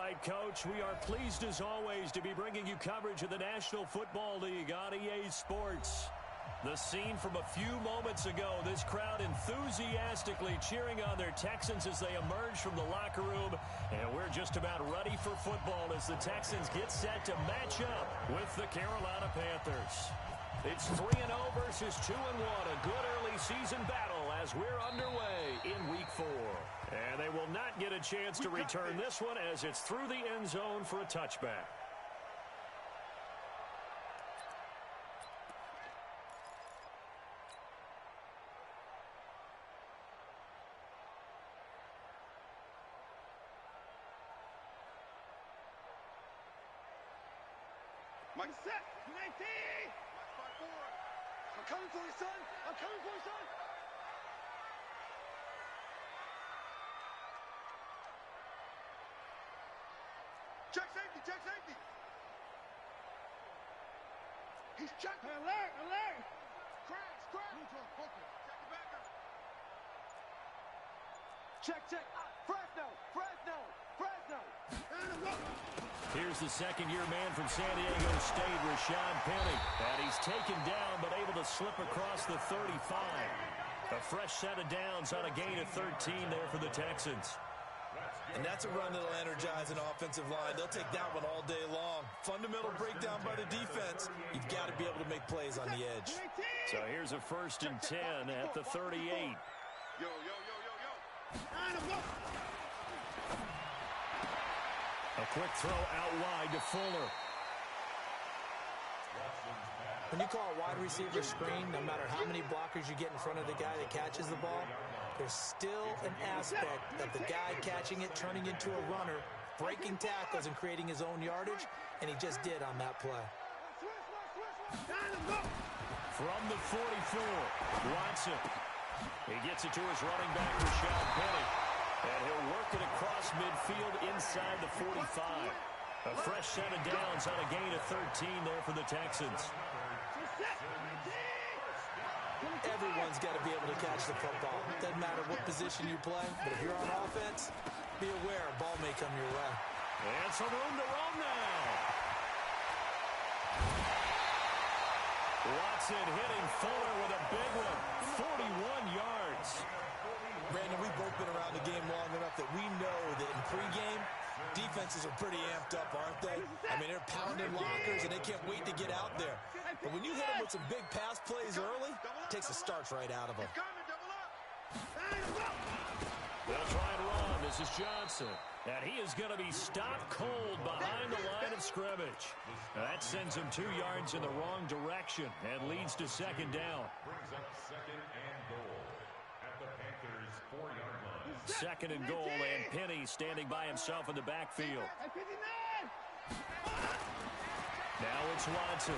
right, Coach. We are pleased, as always, to be bringing you coverage of the National Football League on EA Sports. The scene from a few moments ago, this crowd enthusiastically cheering on their Texans as they emerge from the locker room. And we're just about ready for football as the Texans get set to match up with the Carolina Panthers. It's 3-0 versus 2-1. A good early season battle as we're underway in Week 4. And they will not get a chance to return this one as it's through the end zone for a touchback. Mike set. 19. I'm coming for you, son. I'm coming for you, son. Check safety. Check safety. He's checked. Alert. Alert. Crash. Crash. Check the backer. Check. Fresno. Here's the second-year man from San Diego State, Rashad Penny. And he's taken down but able to slip across the 35. A fresh set of downs on a gain of 13 there for the Texans. And that's a run that'll energize an offensive line. They'll take that one all day long. Fundamental breakdown by the defense. You've got to be able to make plays on the edge. So here's a 1st and 10 at the 38. Yo. A quick throw out wide to Fuller. When you call a wide receiver screen, no matter how many blockers you get in front of the guy that catches the ball, there's still an aspect of the guy catching it, turning into a runner, breaking tackles and creating his own yardage, and he just did on that play. From the 44, Watson. He gets it to his running back, Rashad Penny. And he'll work it across midfield inside the 45. A fresh set of downs on a gain of 13 there for the Texans. Everyone's got to be able to catch the football. Doesn't matter what position you play, but if you're on offense, be aware a ball may come your way. And some room to run now. Watson hitting Fuller with a big one. 41 yards. Brandon, we've both been around the game long enough that we know that in pregame, defenses are pretty amped up, aren't they? I mean, they're pounding lockers, and they can't wait to get out there. But when you hit them with some big pass plays early, it takes the starch right out of them. They'll try and run. This is Johnson. And he is going to be stopped cold behind the line of scrimmage. That sends him 2 yards in the wrong direction and leads to 2nd down. Brings up 2nd and goal. At the Panthers' 4-yard line. 2nd and goal, and Penny standing by himself in the backfield. Now it's Watson.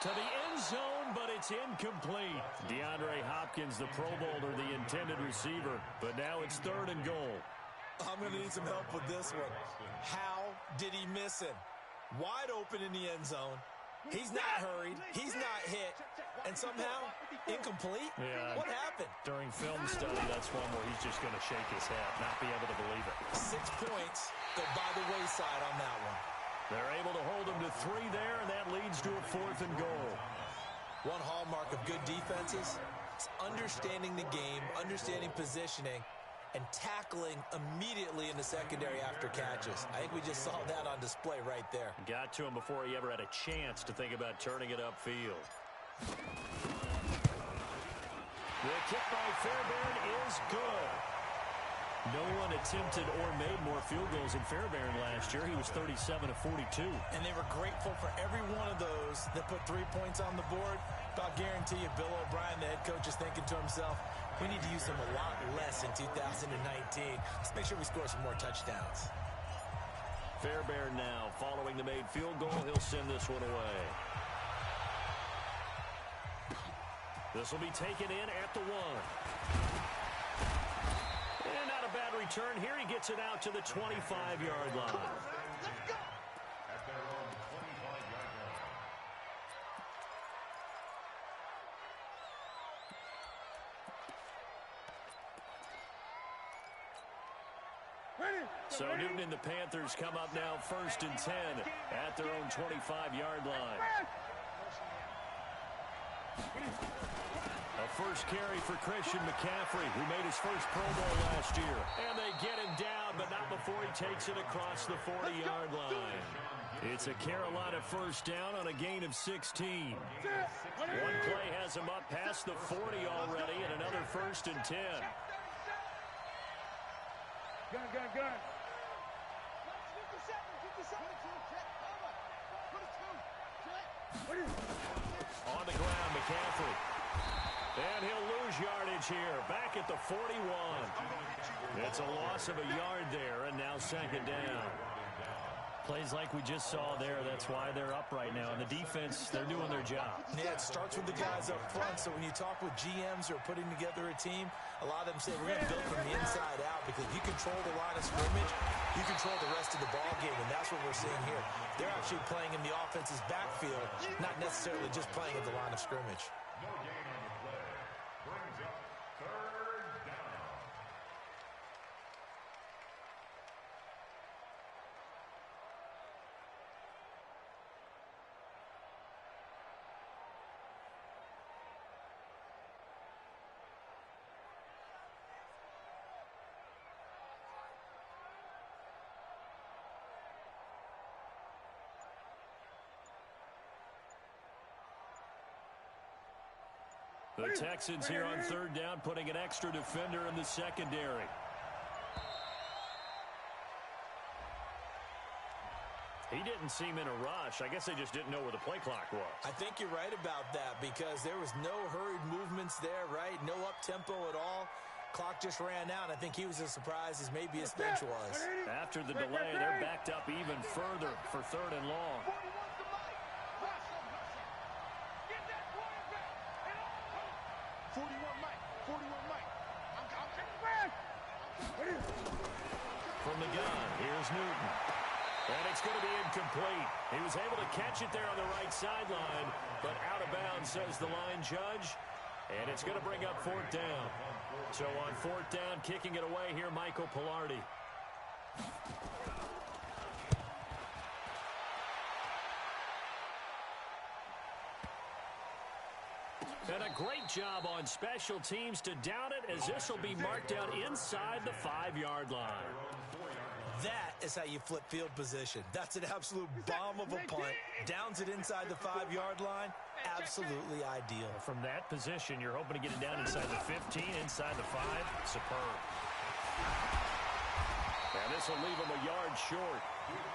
To the end zone, but it's incomplete. DeAndre Hopkins, the Pro Bowler, the intended receiver. But now it's 3rd and goal. I'm going to need some help with this one. How did he miss him? Wide open in the end zone. He's not hurried. He's not hit. And somehow, incomplete? Yeah. What happened? During film study, that's one where he's just going to shake his head, not be able to believe it. 6 points go by the wayside on that one. They're able to hold him to 3 there, and that leads to a 4th and goal. One hallmark of good defenses is understanding the game, understanding positioning, and tackling immediately in the secondary after catches. I think we just saw that on display right there. Got to him before he ever had a chance to think about turning it upfield. The kick by Fairbairn is good. No one attempted or made more field goals than Fairbairn last year. He was 37 of 42. And they were grateful for every one of those that put 3 points on the board. I'll guarantee you Bill O'Brien, the head coach, is thinking to himself, we need to use them a lot less in 2019. Let's make sure we score some more touchdowns. Fairbairn now following the made field goal. He'll send this one away. This will be taken in at the 1. And not a bad return here. He gets it out to the 25-yard line. Let's go. At their own 25-yard line. So Newton and the Panthers come up now 1st and 10 at their own 25-yard line. A first carry for Christian McCaffrey, who made his first Pro Bowl last year. And they get him down, but not before he takes it across the 40-yard line. It's a Carolina first down on a gain of 16. One play has him up past the 40 already, and another 1st and 10. Gun. On the ground, McCaffrey. And he'll lose yardage here, back at the 41. It's a loss of a yard there, and now 2nd down. Plays like we just saw there, that's why they're up right now. And the defense, they're doing their job. Yeah, it starts with the guys up front. So when you talk with GMs who are putting together a team, a lot of them say, we're going to build from the inside out, because if you control the line of scrimmage, you control the rest of the ball game, and that's what we're seeing here. They're actually playing in the offense's backfield, not necessarily just playing at the line of scrimmage. No gain on the play. Brings up 3rd down. The Texans here on 3rd down, putting an extra defender in the secondary. He didn't seem in a rush. I guess they just didn't know where the play clock was. I think you're right about that, because there was no hurried movements there, right? No up-tempo at all. Clock just ran out. I think he was as surprised as maybe his bench was. After the delay, they're backed up even further for 3rd and long. 41 Mike. From the gun, here's Newton. And it's going to be incomplete. He was able to catch it there on the right sideline, but out of bounds, says the line judge. And it's going to bring up 4th down. So on 4th down, kicking it away here, Michael Pilardi. And a great job on special teams to down it, as this will be marked out inside the 5-yard line. That is how you flip field position. That's an absolute bomb of a punt. Downs it inside the 5-yard line. Absolutely ideal. From that position, you're hoping to get it down inside the 15, inside the 5. Superb. And this will leave him a yard short.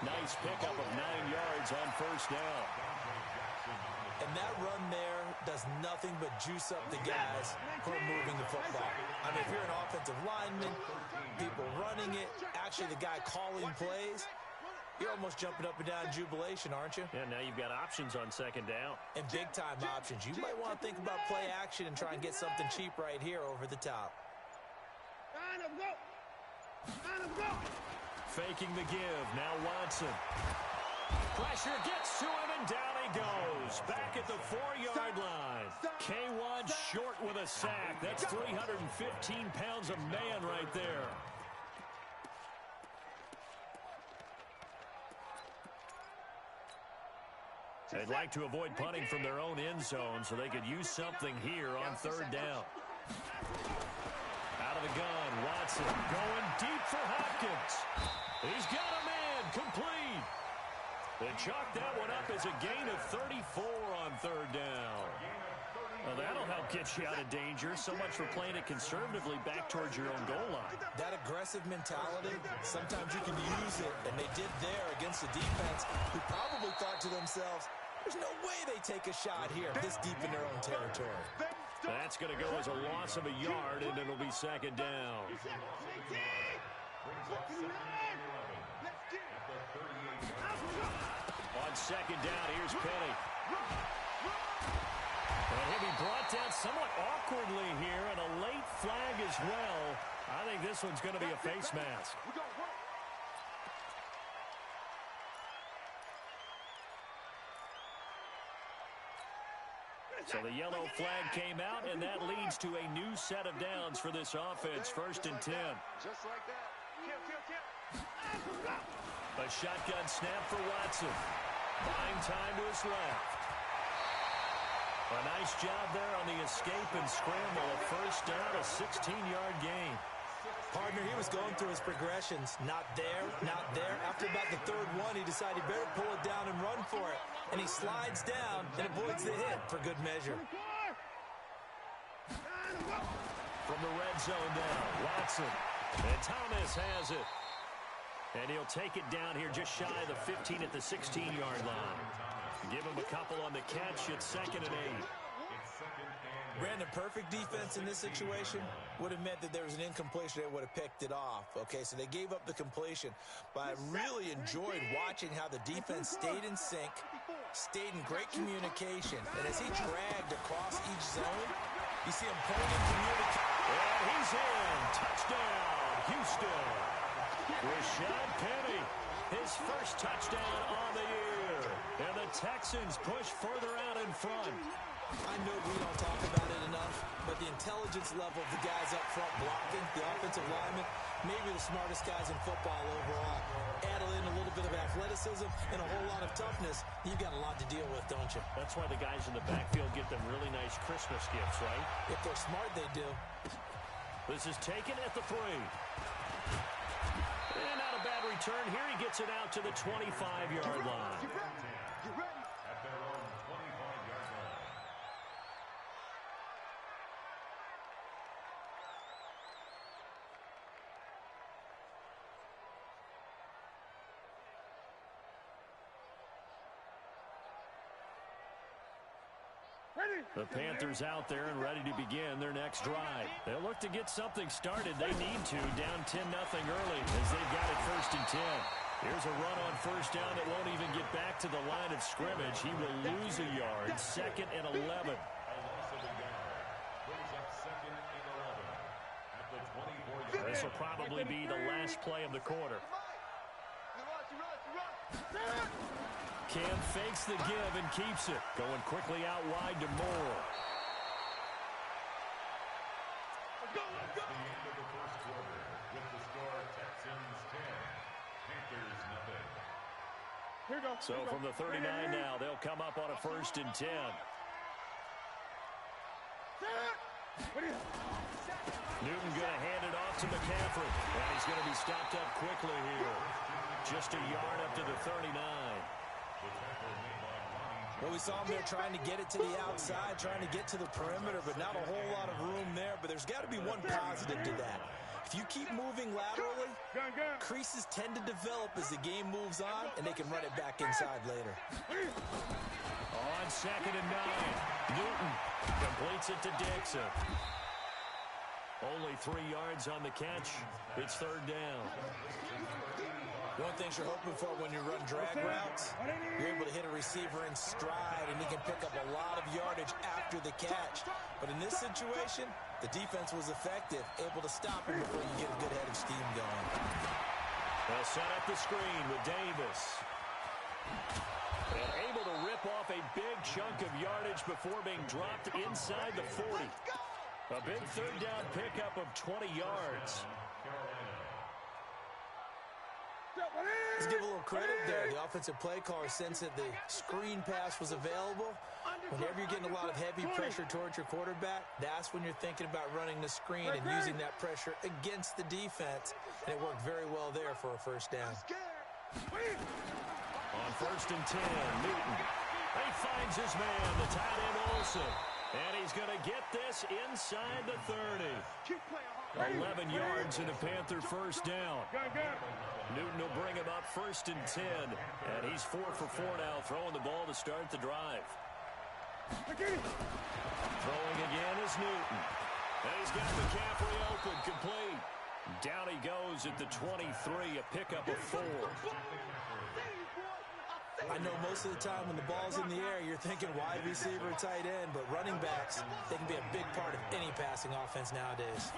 Nice pickup of 9 yards on 1st down. And that run there does nothing but juice up the guys who are moving the football. I mean, if you're an offensive lineman, people running it, actually the guy calling plays, you're almost jumping up and down in jubilation, aren't you? Yeah, now you've got options on 2nd down. And big-time options. You might want to think about play action and try and get something cheap right here over the top. Faking the give. Now Watson. Pressure gets to him, and down he goes. Back at the 4-yard line. K1 short with a sack. That's 315 pounds of man right there. They'd like to avoid punting from their own end zone, so they could use something here on 3rd down. Out of the gun, Watson going deep for Hopkins. He's got a man, complete. They chalk that one up as a gain of 34 on 3rd down. Well, that'll help get you out of danger. So much for playing it conservatively back towards your own goal line. That aggressive mentality, sometimes you can use it, and they did there against the defense, who probably thought to themselves, there's no way they take a shot here this deep in their own territory. That's going to go as a loss of a yard, and it'll be 2nd down. On 2nd down, here's Penny. And he'll be brought down somewhat awkwardly here, and a late flag as well. I think this one's going to be a face mask. So the yellow flag came out, and that leads to a new set of downs for this offense. 1st and 10. Just like that. A shotgun snap for Watson. Buying time to his left. A nice job there on the escape and scramble. A first down, a 16-yard gain. Partner, he was going through his progressions. Not there, not there. After about the third one, he decided he better pull it down and run for it. And he slides down and avoids the hit for good measure. From the red zone down, Watson. And Thomas has it. And he'll take it down here just shy of the 15 at the 16-yard line. Give him a couple on the catch. It's 2nd and 8. Brandon, perfect defense in this situation would have meant that there was an incompletion that would have picked it off. Okay, so they gave up the completion. But I really enjoyed watching how the defense stayed in sync, stayed in great communication. And as he dragged across each zone, you see him pulling in communication. And he's in. Touchdown, Houston. Rashad Penny, his first touchdown on the year. And the Texans push further out in front. I know we don't talk about it enough, but the intelligence level of the guys up front blocking, the offensive linemen, maybe the smartest guys in football overall. Add in a little bit of athleticism and a whole lot of toughness, you've got a lot to deal with, don't you? That's why the guys in the backfield get them really nice Christmas gifts, right? If they're smart, they do. This is taken at the 3. And not a bad return here. He gets it out to the 25-yard line. At their own 25-yard line. The Panthers out there and ready to begin their next drive. They'll look to get something started. They need to, down 10-0 early as they've got it 1st and 10. Here's a run on first down that won't even get back to the line of scrimmage. He will lose a yard. 2nd and 11. A loss of a yard. Brings up 2nd and 11 at the 24-yard line. This will probably be the last play of the quarter. Cam fakes the give and keeps it. Going quickly out wide to Moore. That's the end of the first quarter with the score Texans 10, Panthers nothing. So from the 39 now, they'll come up on a 1st and 10. Newton going to hand it off to McCaffrey. And he's going to be stopped up quickly here. Just a yard up to the 39. Well, we saw him there trying to get it to the outside, trying to get to the perimeter, but not a whole lot of room there. But there's got to be one positive to that. If you keep moving laterally, creases tend to develop as the game moves on, and they can run it back inside later. On 2nd and 9, Newton completes it to Dixon. Only 3 yards on the catch. It's 3rd down. One thing you're hoping for when you run drag routes, you're able to hit a receiver in stride, and he can pick up a lot of yardage after the catch. But in this situation, the defense was effective, able to stop him before you get a good head of steam going. They'll set up the screen with Davis. And able to rip off a big chunk of yardage before being dropped inside the 40. A big 3rd down pickup of 20 yards. Let's give a little credit there. The offensive play caller sensed that the screen pass was available. Whenever you're getting a lot of heavy pressure towards your quarterback, that's when you're thinking about running the screen and using that pressure against the defense. And it worked very well there for a 1st down. On 1st and 10, Newton. He finds his man, the tight end Olsen. And he's going to get this inside the 30. 11 yards and a Panther 1st down. Newton will bring him up 1st and 10. And he's 4 for 4 now, throwing the ball to start the drive. Throwing again is Newton. And he's got McCaffrey open, complete. Down he goes at the 23, a pickup of 4. I know most of the time when the ball's in the air, you're thinking wide receiver, tight end, but running backs, they can be a big part of any passing offense nowadays.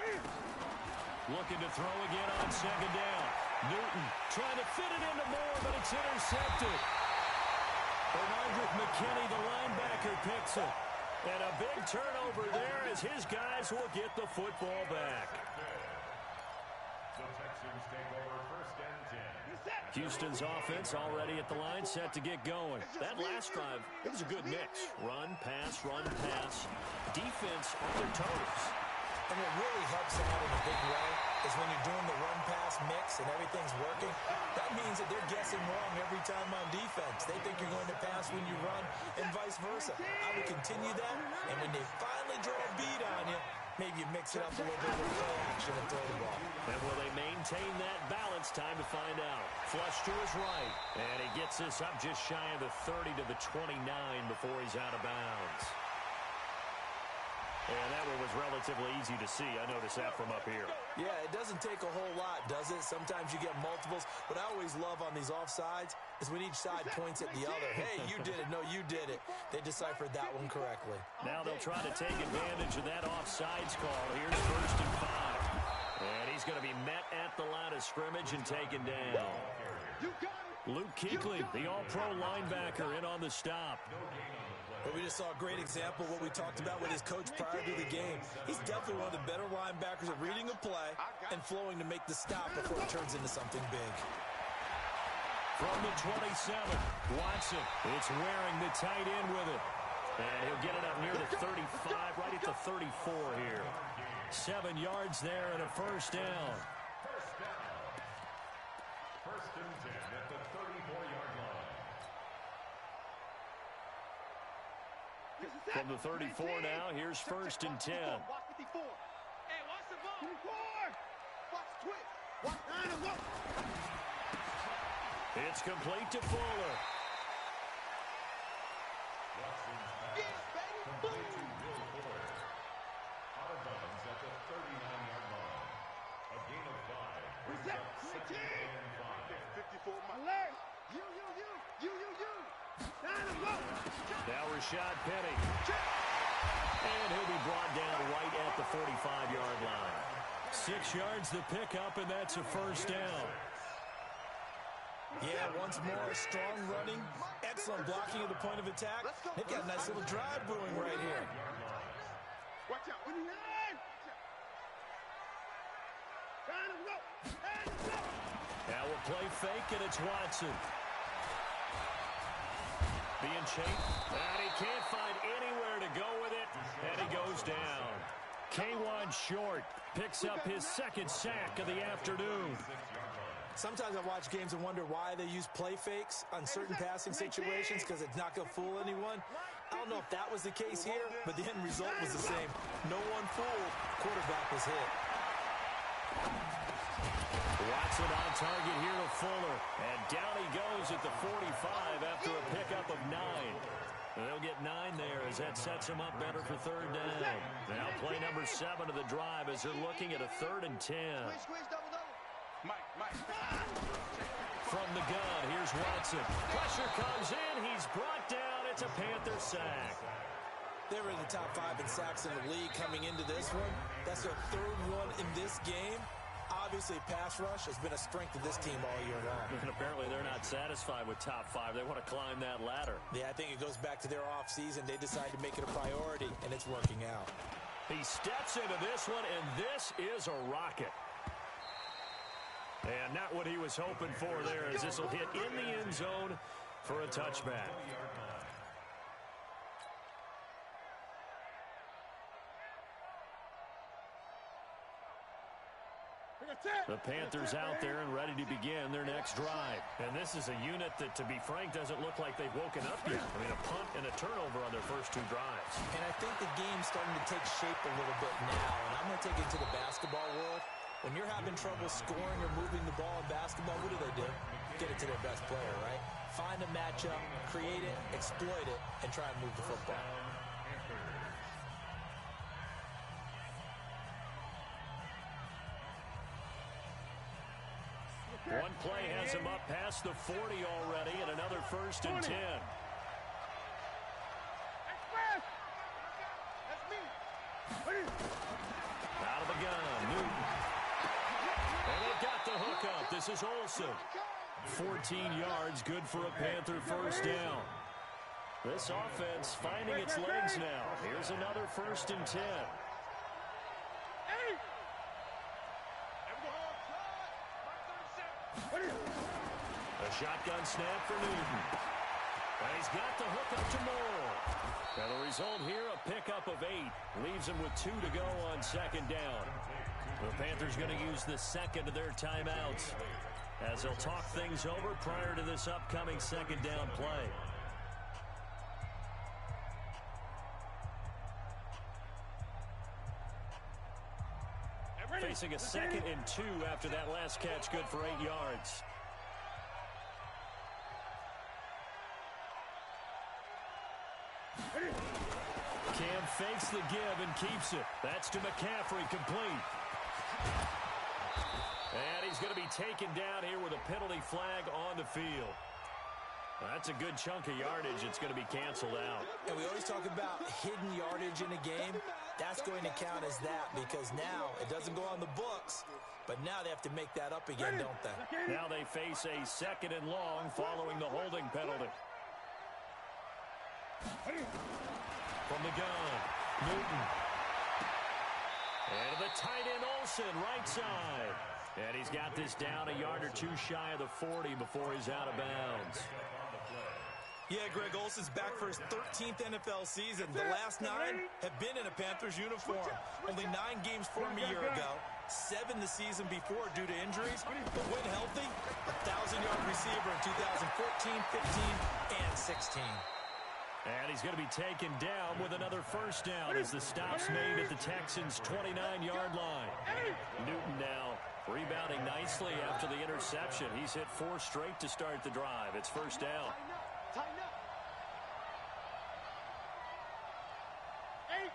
Looking to throw again on 2nd down. Newton trying to fit it into Moore, but it's intercepted. Bernardrick McKinney, the linebacker, picks it. And a big turnover there as his guys will get the football back. The Texans take over 1st and 10. Houston's offense already at the line, set to get going. That last drive, it was a good mix. Run, pass, run, pass. Defense on their toes. And what really helps out in a big way is when you're doing the run-pass mix and everything's working, that means that they're guessing wrong every time on defense. They think you're going to pass when you run and vice versa. I would continue that, and when they finally draw a beat on you, maybe you mix it up a little bit with play action and throw the ball. And will they maintain that balance? Time to find out. Flush to his right, and he gets this up just shy of the 30 to the 29 before he's out of bounds. And that one was relatively easy to see. I noticed that from up here. Yeah, it doesn't take a whole lot, does it? Sometimes you get multiples. What I always love on these offsides is when each side points at the other. Hey, you did it. No, you did it. They deciphered that one correctly. Now they'll try to take advantage of that offsides call. Here's 1st and 5. And he's going to be met at the line of scrimmage and taken down. Luke Kuechly, the all-pro linebacker, in on the stop. But we just saw a great example of what we talked about with his coach prior to the game. He's definitely one of the better linebackers at reading a play and flowing to make the stop before it turns into something big. From the 27, Watson. It's wearing the tight end with it. And he'll get it up near the 35, right at the 34 here. 7 yards there and a 1st down. 1st and 10 at the 34-yard line. From the 34 now, here's 1st and 10. Watch 54. Hey, watch the ball. 24. Watch twist. Watch 9 and 1. It's complete to Fuller. Watson's pass complete to Will Fuller. Out of bounds at the 39-yard line. A gain of 5 brings up 2nd and 5. 54. Alert. You. 9 and 1. Now Rashad Penny. And he'll be brought down right at the 45-yard line. 6 yards the pickup, and that's a 1st down. Yeah, once more, strong running, excellent blocking at the point of attack. They've got a nice little drive brewing right here. Watch out. 29. 9 and 1. Now we'll play fake, and it's Watson. Being chased, and he can't find anywhere to go with it, and he goes down. K'Wan Short picks up his 2nd sack of the afternoon. Sometimes I watch games and wonder why they use play fakes on certain passing situations because it's not going to fool anyone. I don't know if that was the case here, but the end result was the same. No one fooled. Quarterback was hit. Watson on target here to Fuller. And down he goes at the 45 after a pickup of 9. They'll get 9 there as that sets them up better for 3rd down. Now play number 7 of the drive as they're looking at a 3rd and 10. From the gun, here's Watson. Pressure comes in. He's brought down. It's a Panther sack. They were in the top 5 in sacks in the league coming into this one. That's their 3rd one in this game. Obviously, pass rush has been a strength of this team all year long. And apparently they're not satisfied with top 5. They want to climb that ladder. Yeah, I think it goes back to their offseason. They decided to make it a priority, and it's working out. He steps into this one, and this is a rocket. And not what he was hoping for there, as this will hit in the end zone for a touchback. The Panthers out there and ready to begin their next drive. And this is a unit that, to be frank, doesn't look like they've woken up yet. I mean, a punt and a turnover on their first 2 drives. And I think the game's starting to take shape a little bit now. And I'm going to take it to the basketball world. When you're having trouble scoring or moving the ball in basketball, what do? Get it to their best player, right? Find a matchup, create it, exploit it, and try and move the football. One play has him up past the 40 already, and another 1st and 10. Out of the gun, Newton. And they've got the hookup. This is Olsen. 14 yards, good for a Panther 1st down. This offense finding its legs now. Here's another 1st and 10. A shotgun snap for Newton. And he's got the hook up to Moore. And the result here, a pickup of 8. Leaves him with 2 to go on second down. The Panthers going to use the second of their timeouts as they'll talk things over prior to this upcoming second down play. Facing a 2nd and 2 after that last catch, good for 8 yards. Cam fakes the give and keeps it. That's to McCaffrey, complete. And he's going to be taken down here with a penalty flag on the field. That's a good chunk of yardage. It's going to be canceled out. And we always talk about hidden yardage in a game. That's going to count as that because now it doesn't go on the books, but now they have to make that up again, don't they? Now they face a 2nd and long following the holding penalty. From the gun, Newton. And the tight end Olsen, right side. And he's got this down a yard or 2 shy of the 40 before he's out of bounds. Yeah, Greg, Olsen's back for his 13th NFL season. The last 9 have been in a Panthers uniform. Only 9 games for him a year ago. 7 the season before due to injuries. But when healthy, a 1,000-yard receiver in 2014, 15, and 16. And he's going to be taken down with another first down as the stop's made at the Texans' 29-yard line. Newton now rebounding nicely after the interception. He's hit 4 straight to start the drive. It's first down. Tighten up. 8.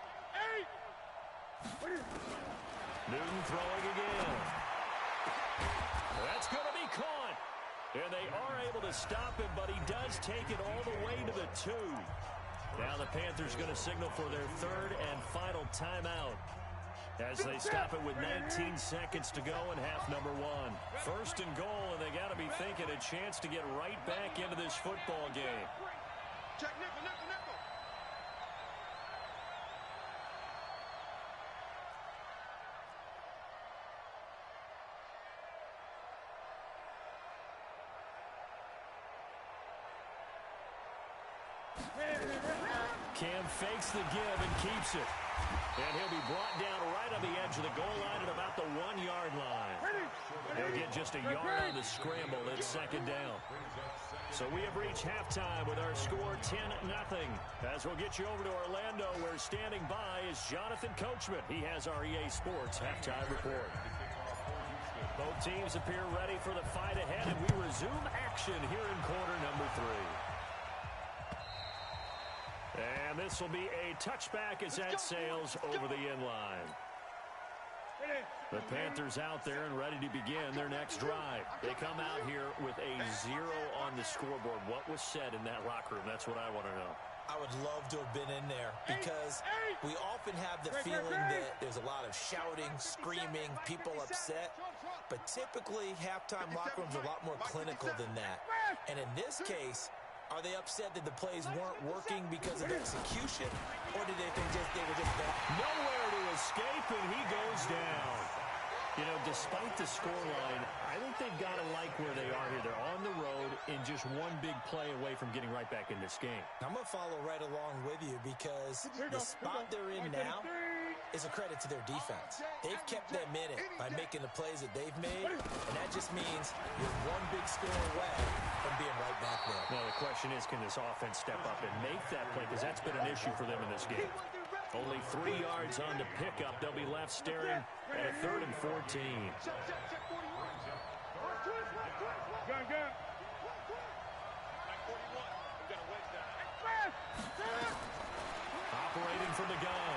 Newton throwing again. That's going to be caught. And they are able to stop him, but he does take it all the way to the 2. Now the Panthers going to signal for their 3rd and final timeout as they stop it with 19 seconds to go in half number 1. First and goal, and they got to be thinking a chance to get right back into this football game. Check nickel, nickel, nickel. Cam fakes the give and keeps it. And he'll be brought down right on the edge of the goal line at about the 1-yard line. He'll get just a yard on the scramble. It's second down. So we have reached halftime with our score 10-0. As we'll get you over to Orlando, where standing by is Jonathan Coachman. He has our EA Sports halftime report. Both teams appear ready for the fight ahead, and we resume action here in quarter number 3. And this will be a touchback as that sails over the end line. The Panthers out there and ready to begin their next drive. They come out here with a 0 on the scoreboard. What was said in that locker room? That's what I want to know. I would love to have been in there because we often have the feeling that there's a lot of shouting, screaming, people upset. But typically, halftime locker rooms are a lot more clinical than that. And in this case, are they upset that the plays weren't working because of execution, or did they think they were just bad? Nowhere to escape, and he goes down. You know, despite the scoreline, I think they've got to like where they are here. They're on the road and just one big play away from getting right back in this game. I'm going to follow right along with you because the spot they're in now is a credit to their defense. They've kept them in it by making the plays that they've made, and that just means you're one big score away from being right back there. Now, the question is, can this offense step up and make that play? Because that's been an issue for them in this game. Only 3 yards on the pickup. They'll be left staring at a 3rd and 14. Operating from the gun.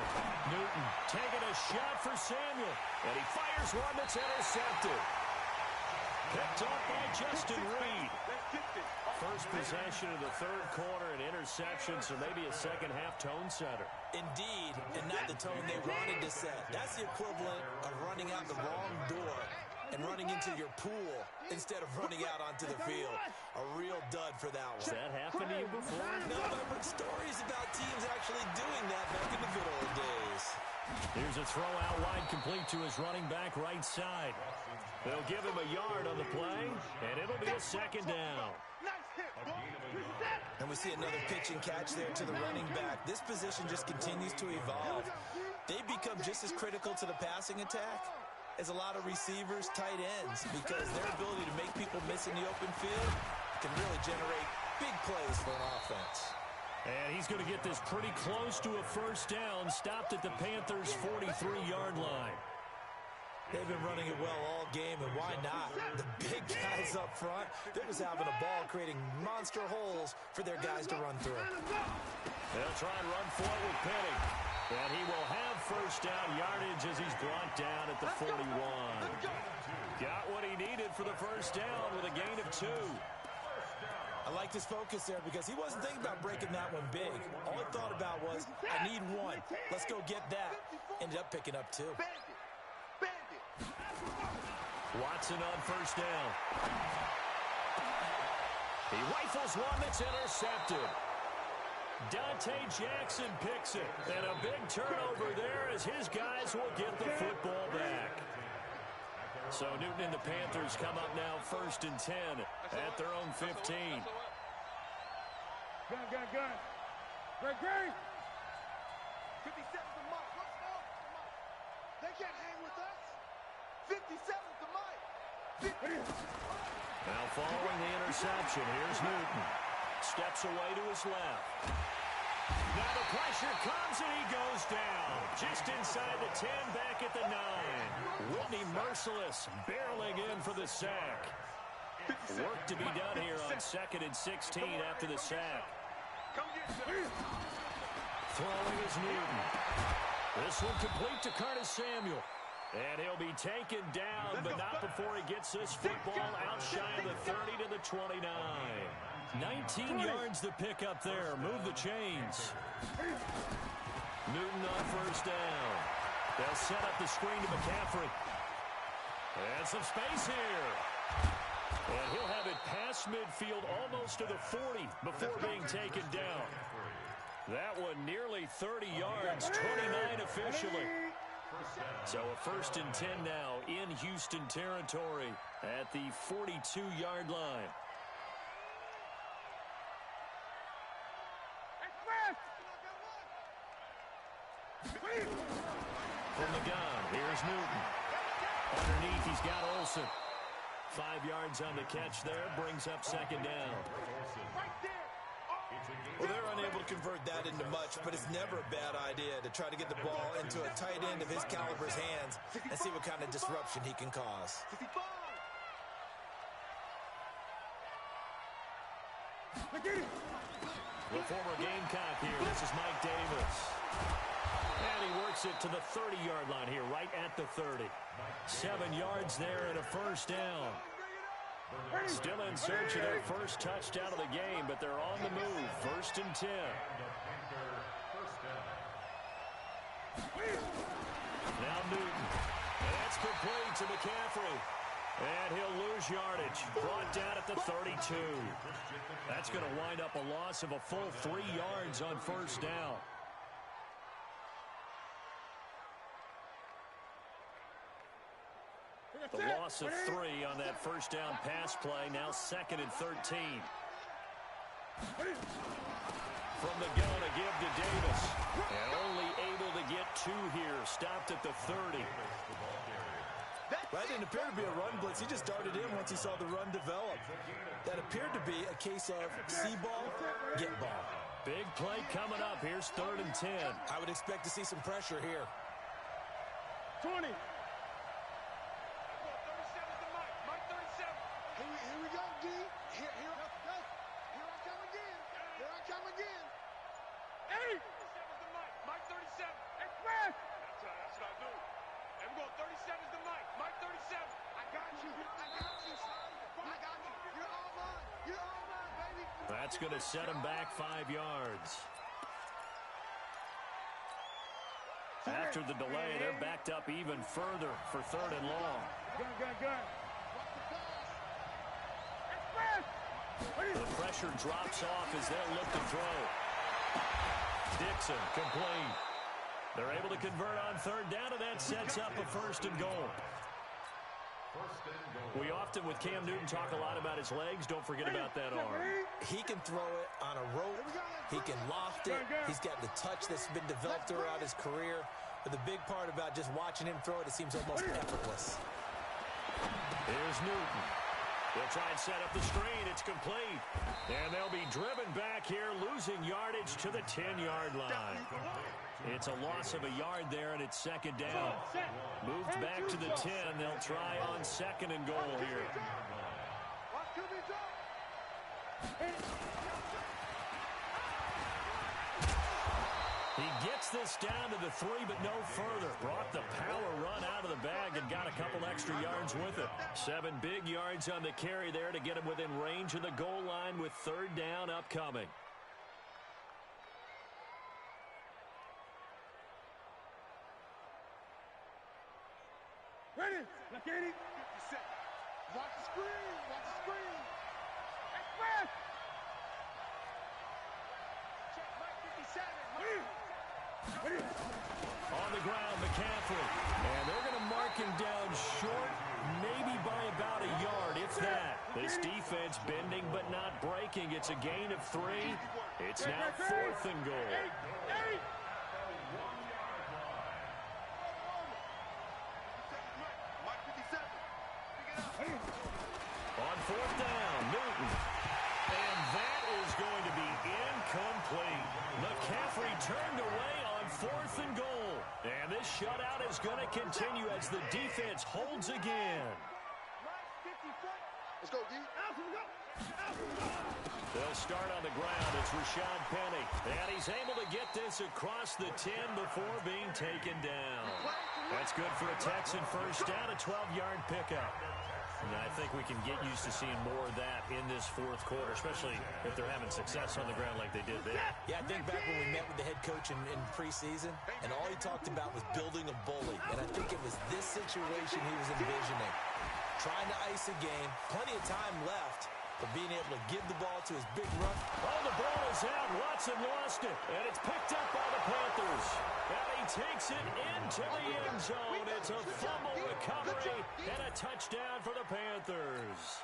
Newton taking a shot for Samuel. And he fires one that's intercepted. Picked off by Justin Reed. First possession of the 3rd quarter, an interception, so maybe a second-half tone setter. Indeed, and not the tone they wanted to set. That's the equivalent of running out the wrong door and running into your pool instead of running out onto the field. A real dud for that one. Has that happened to you before? No, I've heard stories about teams actually doing that back in the good old days. Here's a throw out wide, complete to his running back right side. They'll give him a yard on the play, and it'll be a second down. And we see another pitch and catch there to the running back. This position just continues to evolve. They become just as critical to the passing attack as a lot of receivers, tight ends, because their ability to make people miss in the open field can really generate big plays for an offense. And he's going to get this pretty close to a first down, stopped at the Panthers' 43-yard line. They've been running it well all game, and why not? The big guys up front, they're just having a ball, creating monster holes for their guys to run through. They'll try and run for it with Penny. And he will have first down yardage as he's brought down at the 41. Got what he needed for the first down with a gain of 2. I liked his focus there because he wasn't thinking about breaking that one big. All he thought about was, I need 1. Let's go get that. Ended up picking up 2. Watson on first down. He rifles one that's intercepted. Dante Jackson picks it. And a big turnover there as his guys will get the football back. So Newton and the Panthers come up now 1st and 10 at their own 15. Gun. Great. 57's the mark. They can't hang with us. 57's the mark. Now following the interception, here's Newton. Steps away to his left. Now the pressure comes and he goes down. Just inside the 10, back at the 9. Whitney Merciless barreling in for the sack. Work to be done here on 2nd and 16 after the sack. Throwing is Newton. This one complete to Curtis Samuel. And he'll be taken down, but not before he gets this football out shy of the 30 to the 29. 19 yards to pick up there. Move the chains. Newton on first down. They'll set up the screen to McCaffrey. And some space here. And he'll have it past midfield almost to the 40 before being taken down. That one nearly 30 yards, 29 officially. So a 1st and 10 now in Houston territory at the 42-yard line. From the gun, here's Newton. Underneath, he's got Olsen. 5 yards on the catch there, brings up 2nd down. Well, they're unable to convert that into much, but it's never a bad idea to try to get the ball into a tight end of his caliber's hands and see what kind of disruption he can cause. The former Gamecock here. This is Mike Davis. And he works it to the 30-yard line here, right at the 30. 7 yards there and a first down. Still in search of their first touchdown of the game, but they're on the move. 1st and 10. Now Newton. And that's complete to McCaffrey. And he'll lose yardage. Brought down at the 32. That's going to wind up a loss of a full 3 yards on first down. The loss of 3 on that first down pass play. Now 2nd and 13. From the gun, a give to Davis. And only able to get 2 here. Stopped at the 30. That didn't appear to be a run blitz. He just darted in once he saw the run develop. That appeared to be a case of see ball, get ball. Big play coming up. Here's 3rd and 10. I would expect to see some pressure here. 20. That's going to set him back 5 yards. After the delay, they're backed up even further for 3rd and long. The pressure drops off as they'll look to throw. Dixon complete. They're able to convert on third down, and that sets up a first and goal. We often, with Cam Newton, talk a lot about his legs. Don't forget about that arm. He can throw it on a rope. He can loft it. He's got the touch that's been developed throughout his career. But the big part about just watching him throw it, it seems almost effortless. Here's Newton. They'll try and set up the screen. It's complete. And they'll be driven back here, losing yardage to the 10-yard line. It's a loss of a yard there, and it's second down. Moved back to the 10. They'll try on second and goal here. He gets this down to the 3, but no further. Brought the power run out of the bag and got a couple extra yards with it. 7 big yards on the carry there to get him within range of the goal line with third down upcoming. Ready? Look at it. 50 seconds. Watch the screen. Watch the screen. Express. Check Mike 57. Ready? On the ground, McCaffrey. And they're going to mark him down short, maybe by about a yard, if that. This defense bending but not breaking. It's a gain of 3. It's now fourth and goal. On fourth down, Newton. And that is going to be incomplete. McCaffrey turned away on fourth and goal. And this shutout is going to continue as the defense holds again. Let's go, D. They'll start on the ground. It's Rashad Penny. And he's able to get this across the 10 before being taken down. That's good for a Texan first down, a 12-yard pickup. And I think we can get used to seeing more of that in this fourth quarter, especially if they're having success on the ground like they did there. Yeah, I think back when we met with the head coach in preseason, and all he talked about was building a bully. And I think it was this situation he was envisioning. Trying to ice a game, plenty of time left, but being able to give the ball to his big run. Oh, the ball is out. Watson lost it, and it's picked up by the Panthers. And he takes it into the end zone. It's a fumble recovery and a touchdown for the Panthers.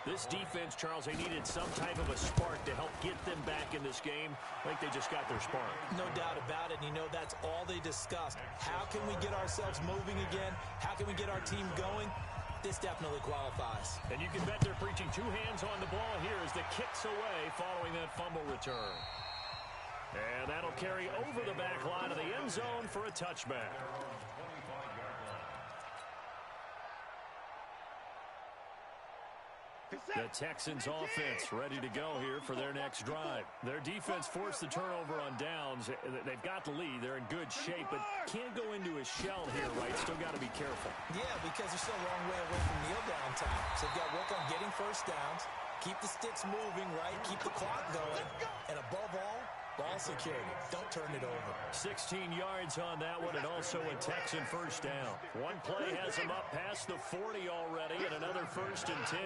This defense, Charles, they needed some type of a spark to help get them back in this game. I think they just got their spark. No doubt about it. And, you know, that's all they discussed. How can we get ourselves moving again? How can we get our team going? This definitely qualifies. And you can bet they're preaching 2 hands on the ball here as the kick's away following that fumble return. And that'll carry over the back line of the end zone for a touchback. The Texans offense ready to go here for their next drive. Their defense forced the turnover on downs. They've got the lead. They're in good shape, but can't go into a shell here, right? Still got to be careful. Yeah, because they're still a long way away from kneel down time. So they've got to work on getting first downs, keep the sticks moving, right? Keep the clock going. And above all, ball security. Don't turn it over. 16 yards on that one, and also a Texan first down. One play has them up past the 40 already, and another first and 10.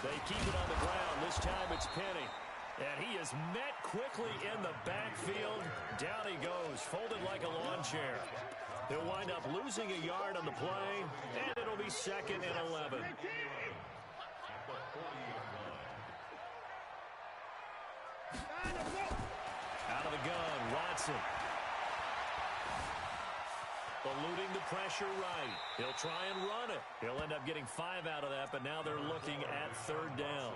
They keep it on the ground. This time it's Penny. And he is met quickly in the backfield. Down he goes, folded like a lawn chair. He'll wind up losing a yard on the play, and it'll be second and 11. Out of the gun, Watson. Eluding the pressure right. He'll try and run it. He'll end up getting 5 out of that, but now they're looking at third down.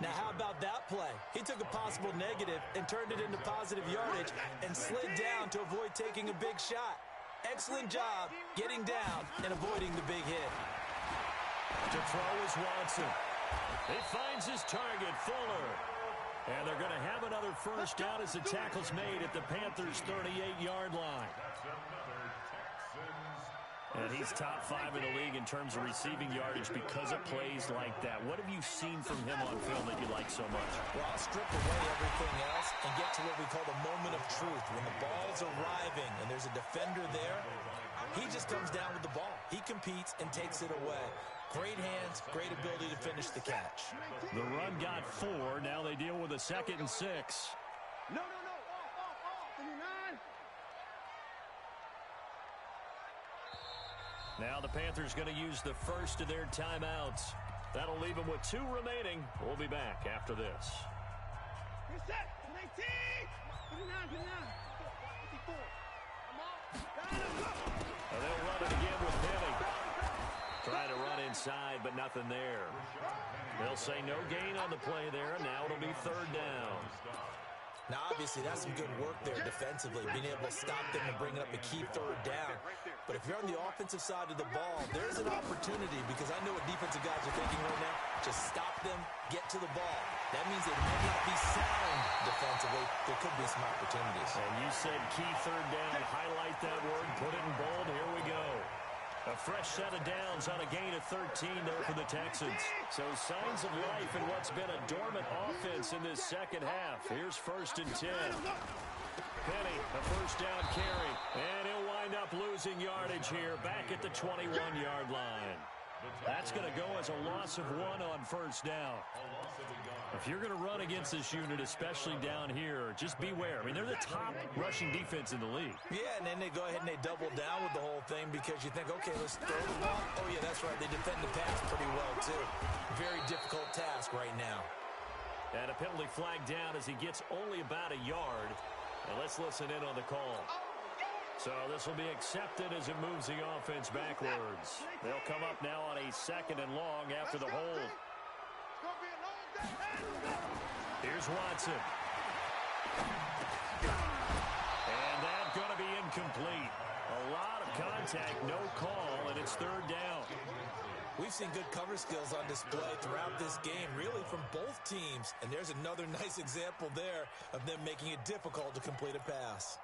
Now, how about that play? He took a possible negative and turned it into positive yardage and slid down to avoid taking a big shot. Excellent job getting down and avoiding the big hit. To throw is Watson. He finds his target, Fuller. And they're going to have another first down as the tackle's made at the Panthers' 38-yard line. And he's top 5 in the league in terms of receiving yardage because of plays like that. What have you seen from him on film that you like so much? Well, I'll strip away everything else and get to what we call the moment of truth. When the ball's arriving and there's a defender there, He just comes down with the ball. He competes and takes it away. Great hands, great ability to finish the catch. The run got 4. Now they deal with a 2nd and 6. No. Off. 59. Now the Panthers going to use the first of their timeouts. That'll leave them with 2 remaining. We'll be back after this. Reset. 19. 59. 54. They'll run it again with Penny. Trying to run inside, but nothing there. They'll say no gain on the play there, and now it'll be 3rd down. Now, obviously, that's some good work there defensively, being able to stop them and bring up a key 3rd down. But if you're on the offensive side of the ball, there's an opportunity, because I know what defensive guys are thinking right now. Just stop them, get to the ball. That means they might not be sound defensively. There could be some opportunities. And you said key 3rd down. Highlight that word. Put it in bold. Here we go. A fresh set of downs on a gain of 13 there for the Texans. So signs of life in what's been a dormant offense in this second half. Here's 1st and 10. Penny, a 1st down carry. And he'll wind up losing yardage here back at the 21-yard line. That's going to go as a loss of 1 on 1st down. If you're going to run against this unit, especially down here, just beware. I mean, they're the top rushing defense in the league. Yeah, and then they go ahead and they double down with the whole thing because you think, okay, let's throw the ball. Oh, yeah, that's right. They defend the pass pretty well, too. Very difficult task right now. And a penalty flag down as he gets only about a yard. And let's listen in on the call. So this will be accepted as it moves the offense backwards. They'll come up now on a 2nd and long after the hold. Here's Watson. And that's going to be incomplete. A lot of contact, no call, and it's 3rd down. We've seen good cover skills on display throughout this game, really from both teams. And there's another nice example there of them making it difficult to complete a pass.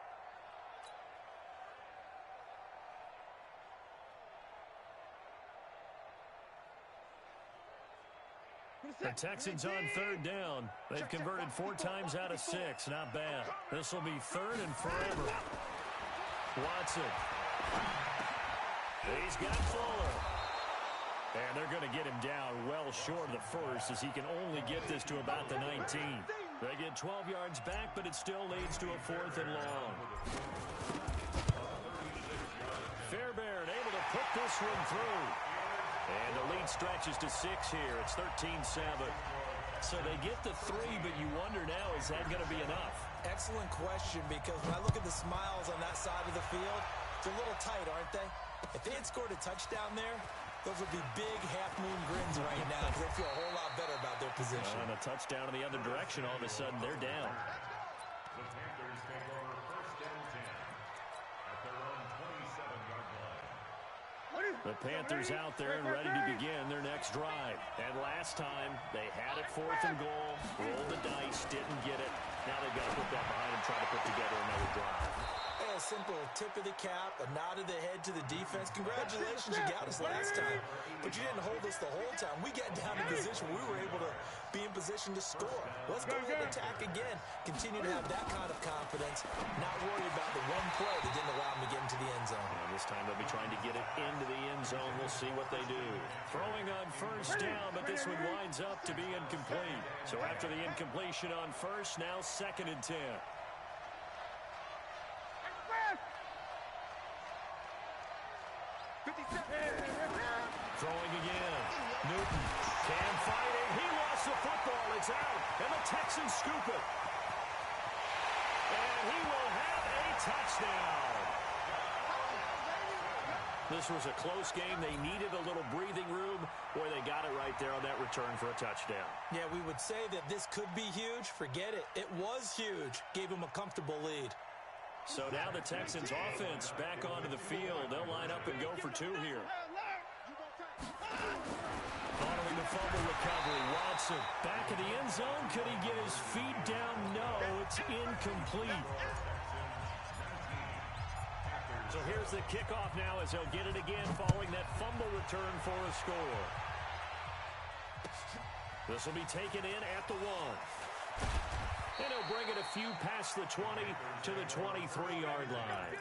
The Texans on 3rd down. They've converted 4 times out of 6. Not bad. This will be 3rd and forever. Watson. He's got Fuller. And they're going to get him down well short of the 1st as he can only get this to about the 19. They get 12 yards back, but it still leads to a 4th and long. Fairbairn able to put this one through. And the lead stretches to 6 here. It's 13-7. So they get the 3, but you wonder now, is that going to be enough? Excellent question, because when I look at the smiles on that side of the field, they're a little tight, aren't they? If they had scored a touchdown there, those would be big half-moon grins right now, because they feel a whole lot better about their position. And a touchdown in the other direction, all of a sudden, they're down. The Panthers take over 1st and 10 at their own 27-yard line. The Panthers out there and ready to begin their next drive. And last time, they had it 4th and goal, rolled the dice, didn't get it. Now they've got to put that behind and try to put together another drive. A simple tip of the cap, a nod of the head to the defense. Congratulations, you got us last time. But you didn't hold us the whole time. We got down in position. We were able to be in position to score. Let's go ahead and attack again. Continue to have that kind of confidence. Not worry about the one play that didn't allow them to get into the end zone. And this time they'll be trying to get it into the end zone. We'll see what they do. Throwing on 1st down, but this one winds up to be incomplete. So after the incompletion on 1st, now 2nd and 10. Throwing again. Newton can fight it. He lost the football. It's out. And the Texans scoop it. And he will have a touchdown. This was a close game. They needed a little breathing room. Boy, they got it right there on that return for a touchdown. Yeah, we would say that this could be huge. Forget it. It was huge. Gave them a comfortable lead. So now the Texans offense back onto the field. They'll line up and go for 2 here. Following the fumble recovery, Watson back in the end zone. Could he get his feet down? No, it's incomplete. So here's the kickoff now as they'll get it again following that fumble return for a score. This will be taken in at the 1. And he'll bring it a few past the 20 to the 23-yard line.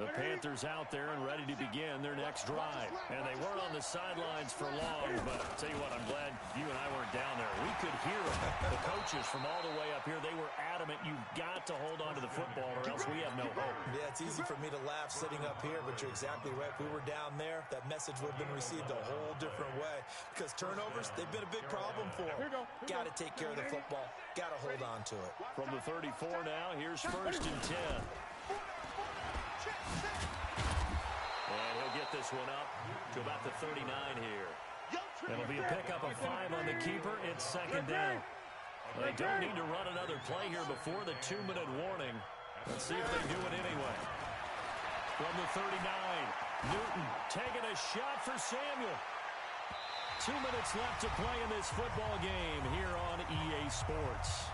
The Panthers out there and ready to begin their next drive. And they weren't on the sidelines for long, but I'll tell you what, I'm glad you and I weren't down there. We could hear the coaches from all the way up here. They were adamant, you've got to hold on to the football or else we have no hope. Yeah, it's easy for me to laugh sitting up here, but you're exactly right. If we were down there, that message would have been received a whole different way. Because turnovers, they've been a big problem for them. Got to take care of the football. Got to hold on to it. From the 34 now, here's 1st and 10. And he'll get this one up to about the 39 here. It'll be a pickup of 5 on the keeper. It's 2nd down. They don't need to run another play here before the 2-minute warning. Let's see if they do it anyway. From the 39, Newton taking a shot for Samuel. 2 minutes left to play in this football game here on EA Sports.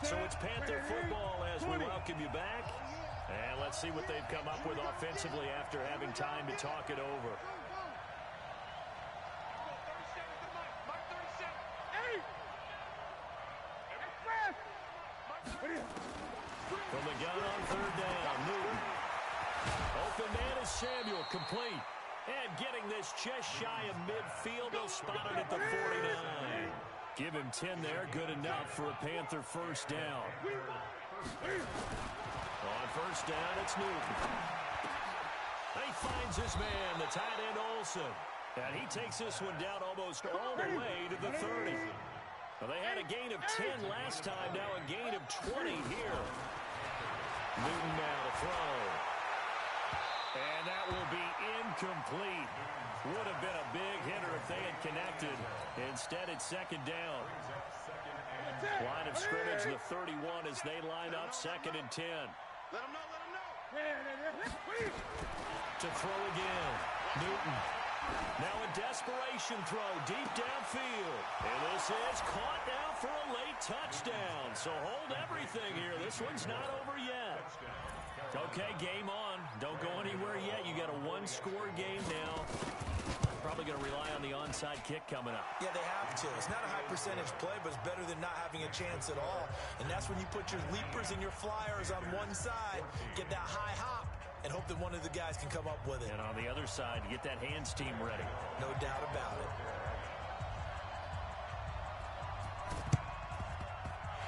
So it's Panther football as we welcome you back. And let's see what they've come up with offensively after having time to talk it over. From the gun on 3rd down, Newton. Open man is Samuel, complete. And getting this just shy of midfield, they'll spot it at the 49. Give him 10 there, good enough for a Panther 1st down. On 1st down, it's Newton. He finds his man, the tight end Olsen. And he takes this one down almost all the way to the 30. Well, they had a gain of 10 last time, now a gain of 20 here. Newton now to throw. And that will be incomplete. Would have been a big hitter if they had connected. Instead, it's 2nd down. Line of scrimmage, the 31 as they line up, 2nd and 10. Let him know. To throw again. Newton. Now a desperation throw deep downfield. And this is caught now for a late touchdown. So hold everything here. This one's not over yet. Okay, game on. Don't go anywhere yet. You got a 1-score game now. Probably going to rely on the onside kick coming up. Yeah, they have to. It's not a high percentage play, but it's better than not having a chance at all. And that's when you put your leapers and your flyers on one side, get that high hop, and hope that one of the guys can come up with it. And on the other side, get that hands team ready. No doubt about it.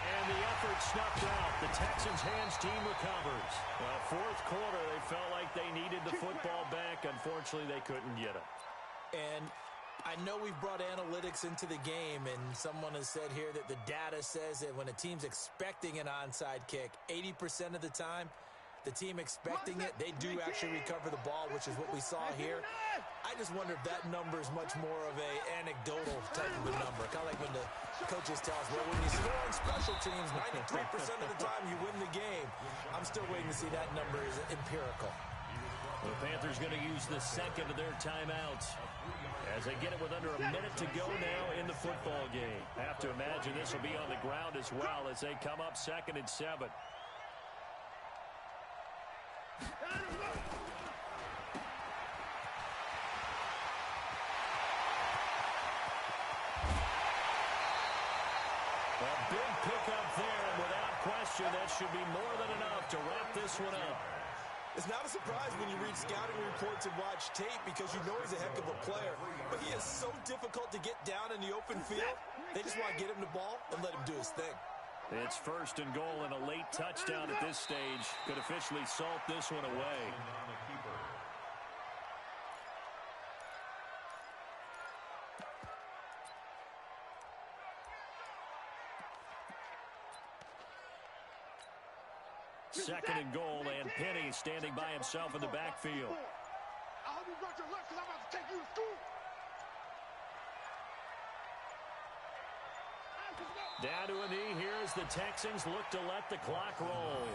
And the effort snuffed out. The Texans hands team recovers. Well, 4th quarter, they felt like they needed the football back. Unfortunately, they couldn't get it. And I know we've brought analytics into the game, and someone has said here that the data says that when a team's expecting an onside kick, 80% of the time, the team expecting it, they do actually recover the ball, which is what we saw here. I just wonder if that number is much more of a anecdotal type of a number. Kind of like when the coaches tell us, well, when you score on special teams, 93% of the time you win the game. I'm still waiting to see that number is empirical. The Panthers going to use the 2nd of their timeouts as they get it with under a minute to go now in the football game. I have to imagine this will be on the ground as well as they come up 2nd and 7. A big pickup there, and without question, that should be more than enough to wrap this one up. It's not a surprise when you read scouting reports and watch tape because you know he's a heck of a player. But he is so difficult to get down in the open field. They just want to get him the ball and let him do his thing. It's 1st and goal and a late touchdown at this stage. Could officially salt this one away. Second and goal, and Penny standing by himself in the backfield. I hope you brought your lunch because I'm about to take you to school. Down to a knee here as the Texans look to let the clock roll.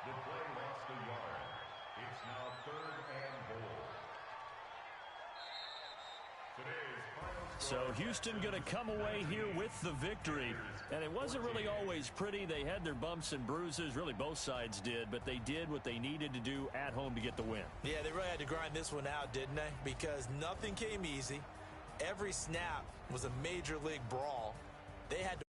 The play lost a yard. It's now 3rd and goal. So Houston going to come away here with the victory. And it wasn't really always pretty. They had their bumps and bruises. Really, both sides did. But they did what they needed to do at home to get the win. Yeah, they really had to grind this one out, didn't they? Because nothing came easy. Every snap was a major league brawl. They had to